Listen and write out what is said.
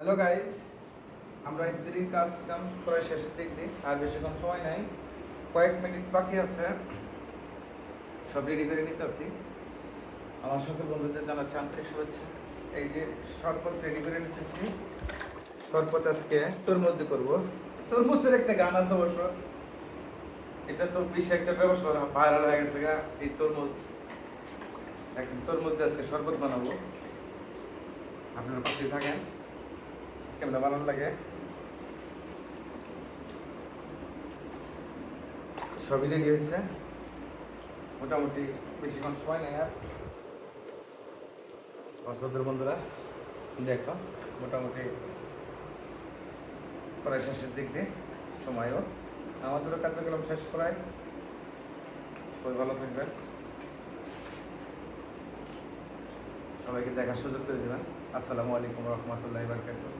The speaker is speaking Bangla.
হ্যালো গাইজ, আমরা ইফতারির কাজ কাম প্রায় শেষের দিক দিয়ে আর বেশিক্ষণ সময় নাই, কয়েক মিনিট বাকি আছে, সব রেডি করে নিতেছি। আমার সকল বন্ধুদের জানাচ্ছি আন্তরিক শুভেচ্ছা। এই যে শরবত রেডি করে নিতেছি। শরবত আজকে তরমুজ দিয়ে করবো। তরমুজের একটা গান আছে অবশ্য, এটা তো বেশি একটা ব্যবসা ভাইরাল হয়ে গেছে গা। এই তরমুজ, এখন তরমুজ দিয়ে আজকে শরবত বানাবো। আপনারা পাশে থাকেন, কেমন বানানো লাগে। সবই রেডি হয়েছে, মোটামুটি বেশিক্ষণ সময় নেই আর। পছন্দের বন্ধুরা দেখো, মোটামুটি প্রায় শেষের দিক দিয়ে সময়ও, আমাদেরও কার্যক্রম শেষ করায়। সবাই ভালো থাকবেন, সবাইকে দেখার সুযোগ করে দেবেন। আসসালামু আলাইকুম রহমতুল্লাহি ওয়া বারাকাতুহু।